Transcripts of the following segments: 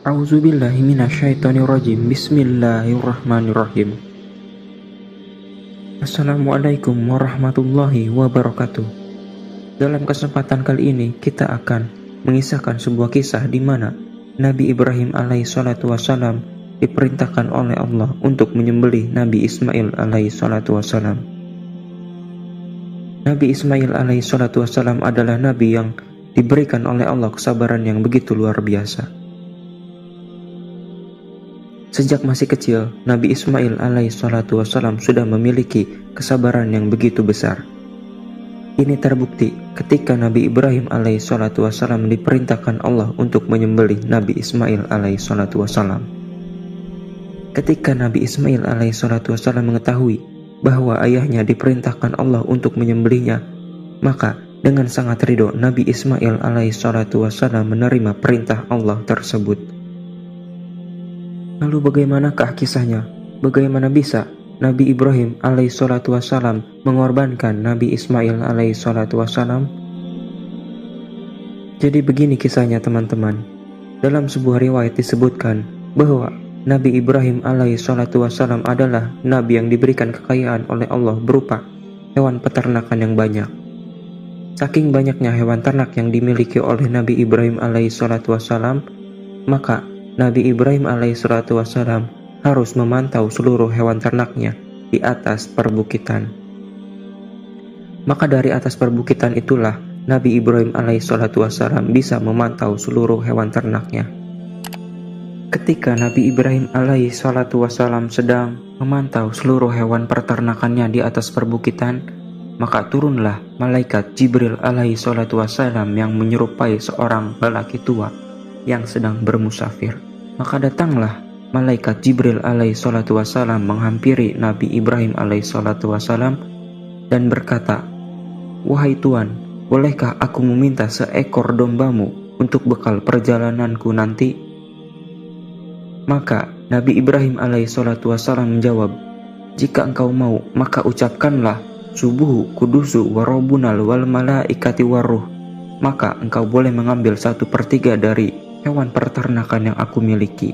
A'udzubillahi minasyaitonirrajim. Bismillahirrahmanirrahim. Assalamualaikum warahmatullahi wabarakatuh. Dalam kesempatan kali ini kita akan mengisahkan sebuah kisah di mana Nabi Ibrahim alaihi salatu wassalam diperintahkan oleh Allah untuk menyembelih Nabi Ismail alaihi salatu wassalam. Nabi Ismail alaihi salatu wassalam adalah nabi yang diberikan oleh Allah kesabaran yang begitu luar biasa. Sejak masih kecil, Nabi Ismail alaihi salatu wassalam sudah memiliki kesabaran yang begitu besar. Ini terbukti ketika Nabi Ibrahim alaihi salatu wassalam diperintahkan Allah untuk menyembelih Nabi Ismail alaihi salatu wassalam. Ketika Nabi Ismail alaihi salatu wassalam mengetahui bahwa ayahnya diperintahkan Allah untuk menyembelihnya, maka dengan sangat ridho Nabi Ismail alaihi salatu wassalam menerima perintah Allah tersebut. Lalu bagaimanakah kisahnya? Bagaimana bisa Nabi Ibrahim alaihi salatu wassalam mengorbankan Nabi Ismail alaihi salatu wassalam? Jadi begini kisahnya teman-teman. Dalam sebuah riwayat disebutkan bahwa Nabi Ibrahim alaihi salatu wassalam adalah nabi yang diberikan kekayaan oleh Allah berupa hewan peternakan yang banyak. Saking banyaknya hewan ternak yang dimiliki oleh Nabi Ibrahim alaihi salatu wassalam, maka Nabi Ibrahim alaihi salatu wassalam harus memantau seluruh hewan ternaknya di atas perbukitan. Maka dari atas perbukitan itulah Nabi Ibrahim alaihi salatu wassalam bisa memantau seluruh hewan ternaknya. Ketika Nabi Ibrahim alaihi salatu wassalam sedang memantau seluruh hewan peternakannya di atas perbukitan, maka turunlah malaikat Jibril alaihi salatu wassalam yang menyerupai seorang lelaki tua yang sedang bermusafir. Maka datanglah malaikat Jibril alaihi salatu wassalam menghampiri Nabi Ibrahim alaihi salatu wassalam dan berkata, "Wahai Tuan, bolehkah aku meminta seekor dombamu untuk bekal perjalananku nanti?" Maka Nabi Ibrahim alaihi salatu wassalam menjawab, "Jika engkau mau, maka ucapkanlah subuhu kudusu warobunal wal malaikati waruh. Maka engkau boleh mengambil 1/3 dari hewan peternakan yang aku miliki.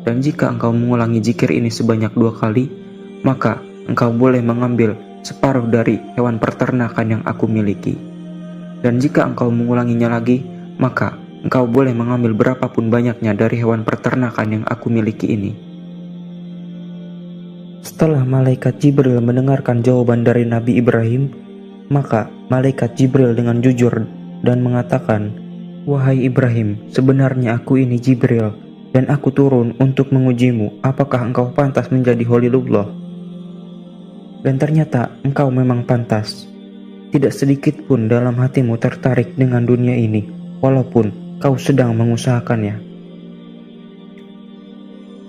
Dan jika engkau mengulangi zikir ini sebanyak 2 kali, maka engkau boleh mengambil separuh dari hewan peternakan yang aku miliki. Dan jika engkau mengulanginya lagi, maka engkau boleh mengambil berapapun banyaknya dari hewan peternakan yang aku miliki ini." Setelah malaikat Jibril mendengarkan jawaban dari Nabi Ibrahim, maka malaikat Jibril dengan jujur dan mengatakan, "Wahai Ibrahim, sebenarnya aku ini Jibril, dan aku turun untuk mengujimu apakah engkau pantas menjadi Khalilullah. Dan ternyata engkau memang pantas. Tidak sedikit pun dalam hatimu tertarik dengan dunia ini, walaupun kau sedang mengusahakannya."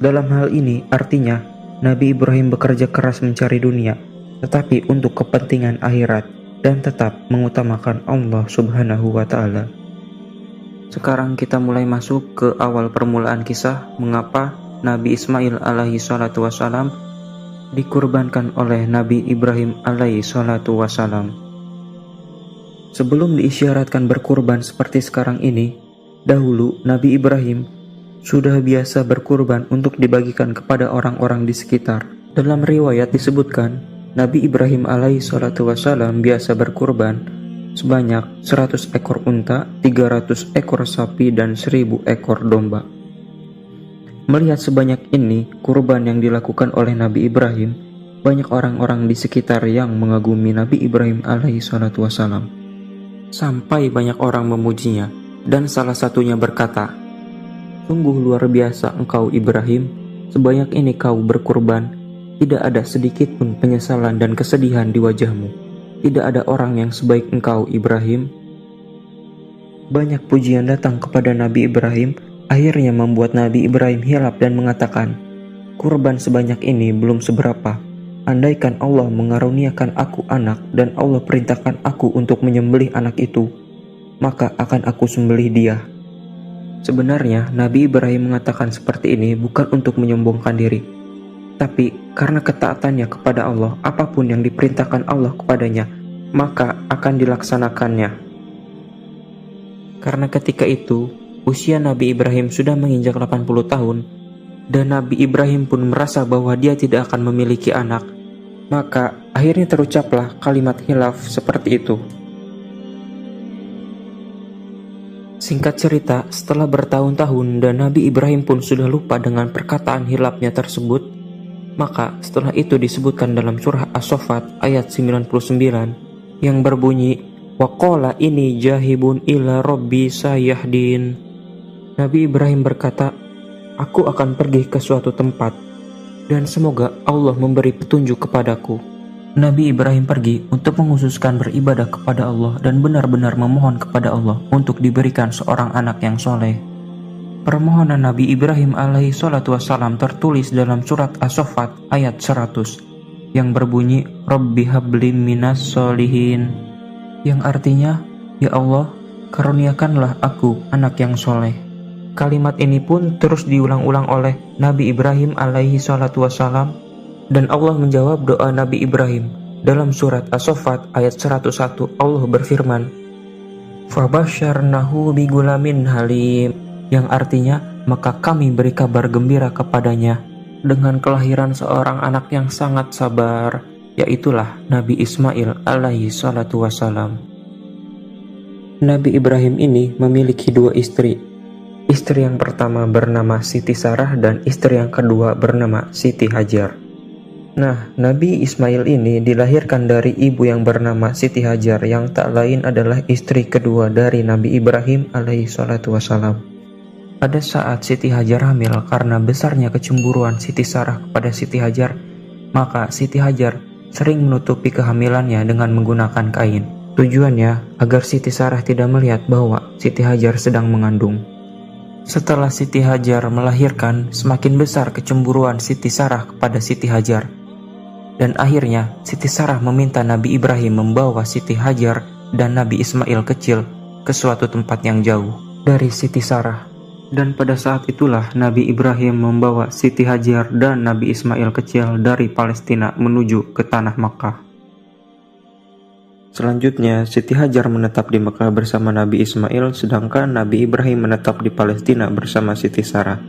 Dalam hal ini artinya Nabi Ibrahim bekerja keras mencari dunia, tetapi untuk kepentingan akhirat dan tetap mengutamakan Allah Subhanahu wa Ta'ala. Sekarang kita mulai masuk ke awal permulaan kisah mengapa Nabi Ismail alaihi salatu wassalam dikurbankan oleh Nabi Ibrahim alaihi salatu wassalam. Sebelum diisyaratkan berkurban seperti sekarang ini, dahulu Nabi Ibrahim sudah biasa berkurban untuk dibagikan kepada orang-orang di sekitar. Dalam riwayat disebutkan, Nabi Ibrahim alaihi salatu wassalam biasa berkurban sebanyak 100 ekor unta, 300 ekor sapi, dan 1000 ekor domba. Melihat sebanyak ini kurban yang dilakukan oleh Nabi Ibrahim, banyak orang-orang di sekitar yang mengagumi Nabi Ibrahim alaihi salatu wassalam. Sampai banyak orang memujinya, dan salah satunya berkata, "Sungguh luar biasa engkau Ibrahim, sebanyak ini kau berkurban, tidak ada sedikit pun penyesalan dan kesedihan di wajahmu. Tidak ada orang yang sebaik engkau Ibrahim." Banyak pujian datang kepada Nabi Ibrahim, akhirnya membuat Nabi Ibrahim hilaf dan mengatakan, "Kurban sebanyak ini belum seberapa. Andaikan Allah mengaruniakan aku anak dan Allah perintahkan aku untuk menyembelih anak itu, maka akan aku sembelih dia." Sebenarnya Nabi Ibrahim mengatakan seperti ini bukan untuk menyombongkan diri, tapi karena ketaatannya kepada Allah, apapun yang diperintahkan Allah kepadanya, maka akan dilaksanakannya. Karena ketika itu, usia Nabi Ibrahim sudah menginjak 80 tahun, dan Nabi Ibrahim pun merasa bahwa dia tidak akan memiliki anak, maka akhirnya terucaplah kalimat hilaf seperti itu. Singkat cerita, setelah bertahun-tahun dan Nabi Ibrahim pun sudah lupa dengan perkataan hilafnya tersebut, maka setelah itu disebutkan dalam surah As-Saffat ayat 99 yang berbunyi, "Waqala ini jahibun ila rabbi sayahdin." Nabi Ibrahim berkata, "Aku akan pergi ke suatu tempat, dan semoga Allah memberi petunjuk kepadaku." Nabi Ibrahim pergi untuk menghususkan beribadah kepada Allah dan benar-benar memohon kepada Allah untuk diberikan seorang anak yang soleh. Permohonan Nabi Ibrahim alaihi salatu wassalam tertulis dalam surat As-Saffat ayat 100 yang berbunyi, "Rabbi habli minas solihin," yang artinya, "Ya Allah, karuniakanlah aku anak yang soleh." Kalimat ini pun terus diulang-ulang oleh Nabi Ibrahim alaihi salatu wassalam, dan Allah menjawab doa Nabi Ibrahim. Dalam surat As-Saffat ayat 101 Allah berfirman, "Fabasyarnahu bigulamin halim," yang artinya, maka kami beri kabar gembira kepadanya dengan kelahiran seorang anak yang sangat sabar, yaitulah Nabi Ismail alaihi salatu wassalam. Nabi Ibrahim ini memiliki dua istri. Istri yang pertama bernama Siti Sarah dan istri yang kedua bernama Siti Hajar. Nah, Nabi Ismail ini dilahirkan dari ibu yang bernama Siti Hajar yang tak lain adalah istri kedua dari Nabi Ibrahim alaihi salatu wassalam. Pada saat Siti Hajar hamil karena besarnya kecemburuan Siti Sarah kepada Siti Hajar, maka Siti Hajar sering menutupi kehamilannya dengan menggunakan kain. Tujuannya agar Siti Sarah tidak melihat bahwa Siti Hajar sedang mengandung. Setelah Siti Hajar melahirkan, semakin besar kecemburuan Siti Sarah kepada Siti Hajar. Dan akhirnya Siti Sarah meminta Nabi Ibrahim membawa Siti Hajar dan Nabi Ismail kecil ke suatu tempat yang jauh dari Siti Sarah. Dan pada saat itulah Nabi Ibrahim membawa Siti Hajar dan Nabi Ismail kecil dari Palestina menuju ke tanah Makkah. Selanjutnya Siti Hajar menetap di Makkah bersama Nabi Ismail, sedangkan Nabi Ibrahim menetap di Palestina bersama Siti Sarah.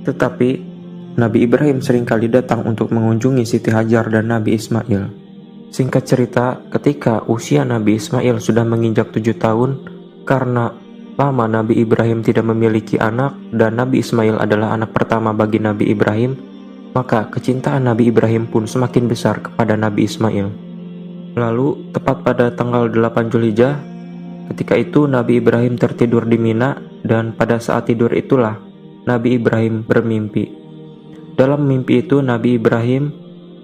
Tetapi Nabi Ibrahim seringkali datang untuk mengunjungi Siti Hajar dan Nabi Ismail. Singkat cerita, ketika usia Nabi Ismail sudah menginjak 7 tahun, karena lama Nabi Ibrahim tidak memiliki anak dan Nabi Ismail adalah anak pertama bagi Nabi Ibrahim, maka kecintaan Nabi Ibrahim pun semakin besar kepada Nabi Ismail. Lalu, tepat pada tanggal 8 Zulhijjah, ketika itu Nabi Ibrahim tertidur di Mina, dan pada saat tidur itulah Nabi Ibrahim bermimpi. Dalam mimpi itu Nabi Ibrahim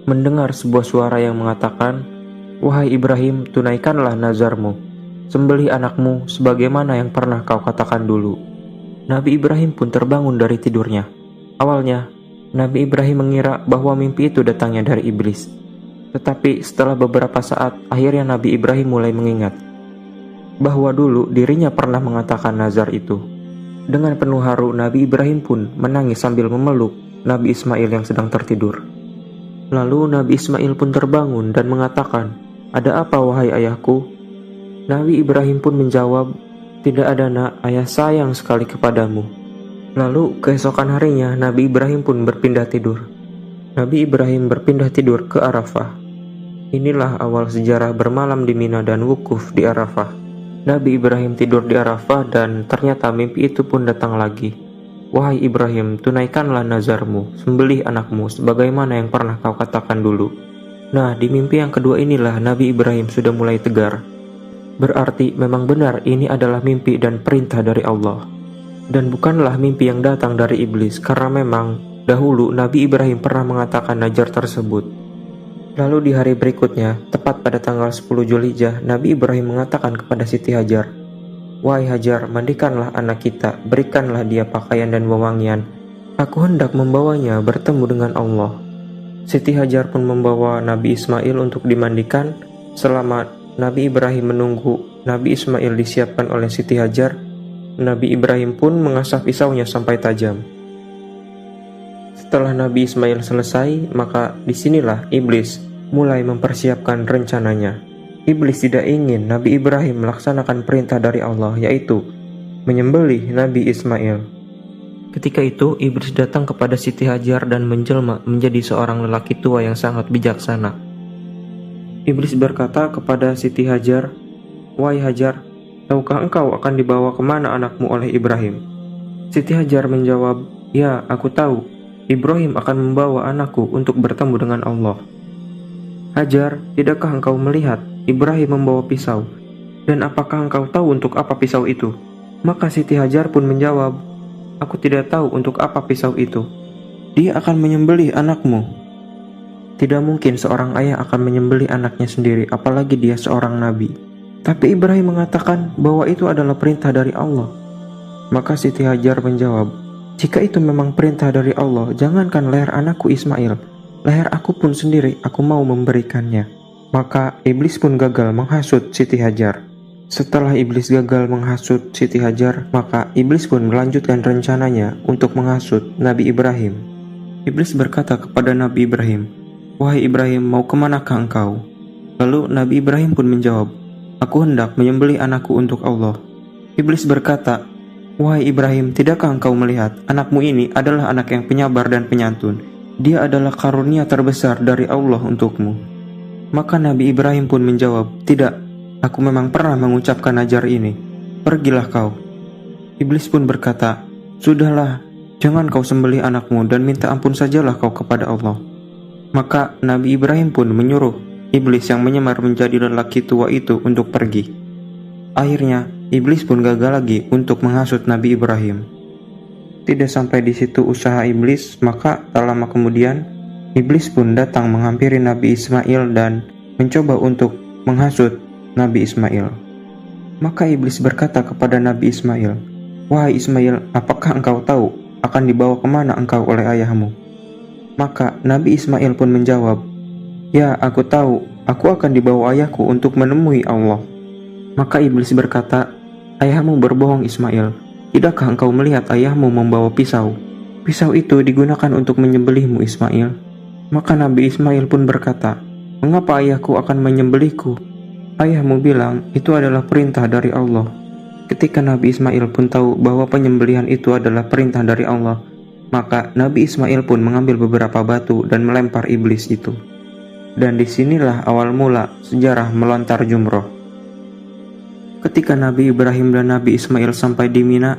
mendengar sebuah suara yang mengatakan, "Wahai Ibrahim, tunaikanlah nazarmu, sembelih anakmu sebagaimana yang pernah kau katakan dulu." Nabi Ibrahim pun terbangun dari tidurnya. Awalnya, Nabi Ibrahim mengira bahwa mimpi itu datangnya dari iblis. Tetapi setelah beberapa saat, akhirnya Nabi Ibrahim mulai mengingat bahwa dulu dirinya pernah mengatakan nazar itu. Dengan penuh haru, Nabi Ibrahim pun menangis sambil memeluk Nabi Ismail yang sedang tertidur. Lalu Nabi Ismail pun terbangun dan mengatakan, "Ada apa wahai ayahku?" Nabi Ibrahim pun menjawab, "Tidak ada nak, ayah sayang sekali kepadamu." Lalu keesokan harinya Nabi Ibrahim pun berpindah tidur. Nabi Ibrahim berpindah tidur ke Arafah. Inilah awal sejarah bermalam di Mina dan wukuf di Arafah. Nabi Ibrahim tidur di Arafah dan ternyata mimpi itu pun datang lagi. "Wahai Ibrahim, tunaikanlah nazarmu, sembelih anakmu sebagaimana yang pernah kau katakan dulu." Nah, di mimpi yang kedua inilah Nabi Ibrahim sudah mulai tegar. Berarti memang benar ini adalah mimpi dan perintah dari Allah. Dan bukanlah mimpi yang datang dari iblis, karena memang dahulu Nabi Ibrahim pernah mengatakan nazar tersebut. Lalu di hari berikutnya, tepat pada tanggal 10 Zulhijjah, Nabi Ibrahim mengatakan kepada Siti Hajar, "Wahai Hajar, mandikanlah anak kita, berikanlah dia pakaian dan wewangian. Aku hendak membawanya bertemu dengan Allah." Siti Hajar pun membawa Nabi Ismail untuk dimandikan. Selama Nabi Ibrahim menunggu Nabi Ismail disiapkan oleh Siti Hajar, Nabi Ibrahim pun mengasah pisaunya sampai tajam. Setelah Nabi Ismail selesai, maka disinilah iblis mulai mempersiapkan rencananya. Iblis tidak ingin Nabi Ibrahim melaksanakan perintah dari Allah, yaitu menyembelih Nabi Ismail. Ketika itu, iblis datang kepada Siti Hajar dan menjelma menjadi seorang lelaki tua yang sangat bijaksana. Iblis berkata kepada Siti Hajar, "Wahai Hajar, tahukah engkau akan dibawa kemana anakmu oleh Ibrahim?" Siti Hajar menjawab, "Ya, aku tahu. Ibrahim akan membawa anakku untuk bertemu dengan Allah." "Hajar, tidakkah engkau melihat Ibrahim membawa pisau? Dan apakah engkau tahu untuk apa pisau itu?" Maka Siti Hajar pun menjawab, "Aku tidak tahu untuk apa pisau itu." "Dia akan menyembelih anakmu." Tidak mungkin seorang ayah akan menyembelih anaknya sendiri, apalagi dia seorang nabi. Tapi Ibrahim mengatakan bahwa itu adalah perintah dari Allah. Maka Siti Hajar menjawab, "Jika itu memang perintah dari Allah, jangankan leher anakku Ismail, leher aku pun sendiri aku mau memberikannya." Maka iblis pun gagal menghasut Siti Hajar. Setelah iblis gagal menghasut Siti Hajar, maka iblis pun melanjutkan rencananya untuk menghasut Nabi Ibrahim. Iblis berkata kepada Nabi Ibrahim, "Wahai Ibrahim, mau kemanakah engkau?" Lalu Nabi Ibrahim pun menjawab, "Aku hendak menyembelih anakku untuk Allah." Iblis berkata, "Wahai Ibrahim, tidakkah engkau melihat anakmu ini adalah anak yang penyabar dan penyantun? Dia adalah karunia terbesar dari Allah untukmu." Maka Nabi Ibrahim pun menjawab, "Tidak, aku memang pernah mengucapkan ajar ini. Pergilah kau." Iblis pun berkata, "Sudahlah, jangan kau sembelih anakmu dan minta ampun sajalah kau kepada Allah." Maka Nabi Ibrahim pun menyuruh iblis yang menyamar menjadi lelaki tua itu untuk pergi. Akhirnya, iblis pun gagal lagi untuk menghasut Nabi Ibrahim. Tidak sampai di situ usaha iblis, maka tak lama kemudian, iblis pun datang menghampiri Nabi Ismail dan mencoba untuk menghasut Nabi Ismail. Maka iblis berkata kepada Nabi Ismail, "Wahai Ismail, apakah engkau tahu akan dibawa kemana engkau oleh ayahmu?" Maka Nabi Ismail pun menjawab, "Ya, aku tahu, aku akan dibawa ayahku untuk menemui Allah." Maka iblis berkata, "Ayahmu berbohong Ismail. Tidakkah engkau melihat ayahmu membawa pisau? Pisau itu digunakan untuk menyembelihmu Ismail." Maka Nabi Ismail pun berkata, "Mengapa ayahku akan menyembelihku?" Ayahmu bilang itu adalah perintah dari Allah. Ketika Nabi Ismail pun tahu bahwa penyembelihan itu adalah perintah dari Allah, maka Nabi Ismail pun mengambil beberapa batu dan melempar iblis itu. Dan disinilah awal mula sejarah melontar jumroh. Ketika Nabi Ibrahim dan Nabi Ismail sampai di Mina,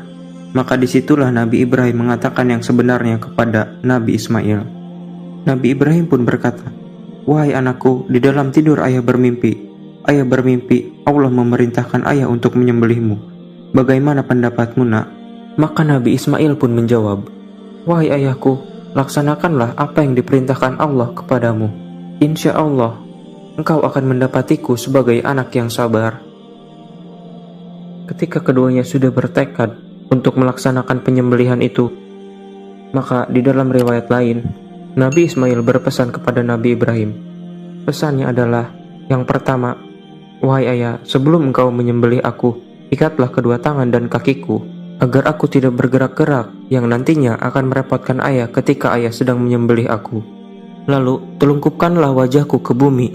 maka disitulah Nabi Ibrahim mengatakan yang sebenarnya kepada Nabi Ismail. Nabi Ibrahim pun berkata, "Wahai anakku, di dalam tidur ayah bermimpi. Ayah bermimpi Allah memerintahkan ayah untuk menyembelihmu. Bagaimana pendapatmu, nak?" Maka Nabi Ismail pun menjawab, "Wahai ayahku, laksanakanlah apa yang diperintahkan Allah kepadamu. Insya Allah, engkau akan mendapatiku sebagai anak yang sabar." Ketika keduanya sudah bertekad untuk melaksanakan penyembelihan itu, maka di dalam riwayat lain, Nabi Ismail berpesan kepada Nabi Ibrahim. Pesannya adalah, yang pertama, "Wahai ayah, sebelum engkau menyembelih aku, ikatlah kedua tangan dan kakiku, agar aku tidak bergerak-gerak yang nantinya akan merepotkan ayah ketika ayah sedang menyembelih aku. Lalu, telungkupkanlah wajahku ke bumi,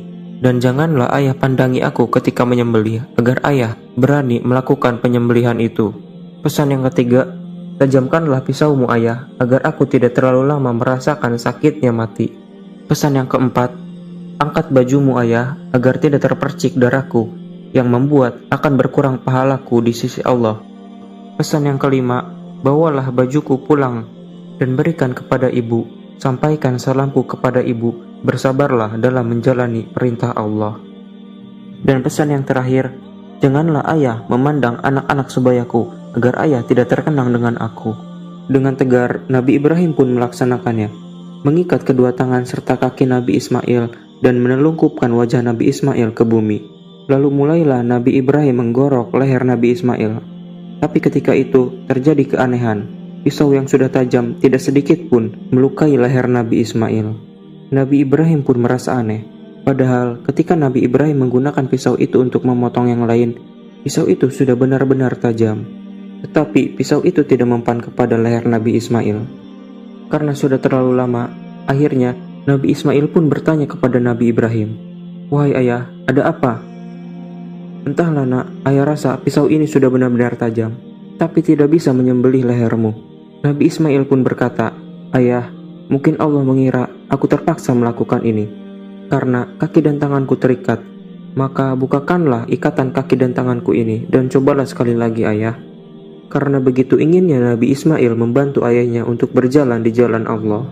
dan janganlah ayah pandangi aku ketika menyembelih, agar ayah berani melakukan penyembelihan itu. Pesan yang ketiga, tajamkanlah pisaumu ayah, agar aku tidak terlalu lama merasakan sakitnya mati. Pesan yang keempat, angkat bajumu ayah, agar tidak terpercik darahku, yang membuat akan berkurang pahalaku di sisi Allah. Pesan yang kelima, bawalah bajuku pulang, dan berikan kepada ibu, sampaikan salamku kepada ibu, bersabarlah dalam menjalani perintah Allah. Dan pesan yang terakhir, janganlah ayah memandang anak-anak sebayaku, agar ayah tidak terkenang dengan aku." Dengan tegar, Nabi Ibrahim pun melaksanakannya, mengikat kedua tangan serta kaki Nabi Ismail dan menelungkupkan wajah Nabi Ismail ke bumi. Lalu mulailah Nabi Ibrahim menggorok leher Nabi Ismail. Tapi ketika itu terjadi keanehan. Pisau yang sudah tajam tidak sedikit pun melukai leher Nabi Ismail. Nabi Ibrahim pun merasa aneh. Padahal ketika Nabi Ibrahim menggunakan pisau itu untuk memotong yang lain, Pisau itu sudah benar-benar tajam, tetapi pisau itu tidak mempan kepada leher Nabi Ismail. Karena sudah terlalu lama, akhirnya Nabi Ismail pun bertanya kepada Nabi Ibrahim, "Wahai ayah, ada apa?" "Entahlah nak, ayah rasa pisau ini sudah benar-benar tajam, tapi tidak bisa menyembelih lehermu." Nabi Ismail pun berkata, "Ayah, mungkin Allah mengira aku terpaksa melakukan ini, karena kaki dan tanganku terikat. Maka bukakanlah ikatan kaki dan tanganku ini, dan cobalah sekali lagi ayah." Karena begitu inginnya Nabi Ismail membantu ayahnya untuk berjalan di jalan Allah.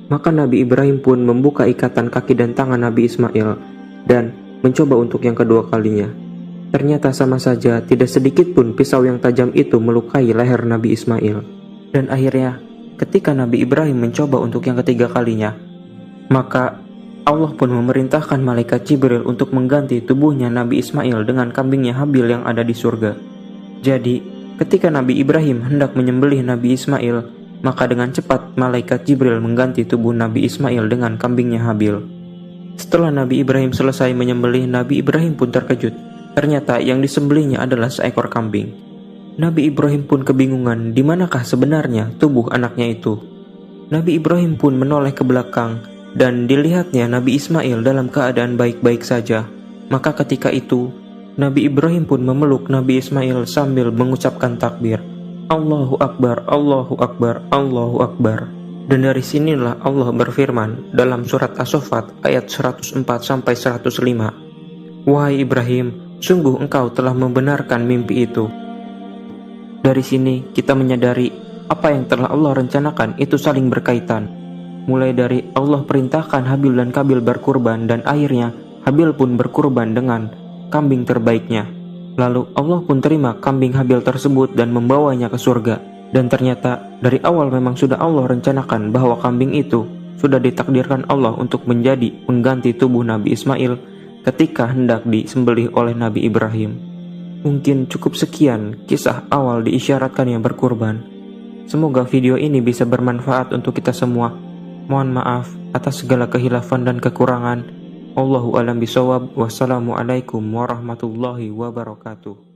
Maka Nabi Ibrahim pun membuka ikatan kaki dan tangan Nabi Ismail dan mencoba untuk yang kedua kalinya. Ternyata sama saja tidak sedikit pun pisau yang tajam itu melukai leher Nabi Ismail. Dan akhirnya ketika Nabi Ibrahim mencoba untuk yang ketiga kalinya, maka Allah pun memerintahkan malaikat Jibril untuk mengganti tubuhnya Nabi Ismail dengan kambingnya Habil yang ada di surga. Jadi, ketika Nabi Ibrahim hendak menyembelih Nabi Ismail, maka dengan cepat malaikat Jibril mengganti tubuh Nabi Ismail dengan kambingnya Habil. Setelah Nabi Ibrahim selesai menyembelih, Nabi Ibrahim pun terkejut. Ternyata yang disembelihnya adalah seekor kambing. Nabi Ibrahim pun kebingungan di manakah sebenarnya tubuh anaknya itu. Nabi Ibrahim pun menoleh ke belakang dan dilihatnya Nabi Ismail dalam keadaan baik-baik saja. Maka ketika itu Nabi Ibrahim pun memeluk Nabi Ismail sambil mengucapkan takbir, "Allahu Akbar, Allahu Akbar, Allahu Akbar." Dan dari sinilah Allah berfirman dalam surat As-Saffat ayat 104-105, "Wahai Ibrahim, sungguh engkau telah membenarkan mimpi itu." Dari sini kita menyadari apa yang telah Allah rencanakan itu saling berkaitan. Mulai dari Allah perintahkan Habil dan Kabil berkurban, dan akhirnya Habil pun berkurban dengan kambing terbaiknya. Lalu Allah pun terima kambing Habil tersebut dan membawanya ke surga. Dan ternyata dari awal memang sudah Allah rencanakan bahwa kambing itu sudah ditakdirkan Allah untuk menjadi pengganti tubuh Nabi Ismail ketika hendak disembelih oleh Nabi Ibrahim. Mungkin cukup sekian kisah awal diisyaratkan yang berkurban. Semoga video ini bisa bermanfaat untuk kita semua. Mohon maaf atas segala khilafan dan kekurangan. Allahu a'lam bishawab. Wassalamualaikum warahmatullahi wabarakatuh.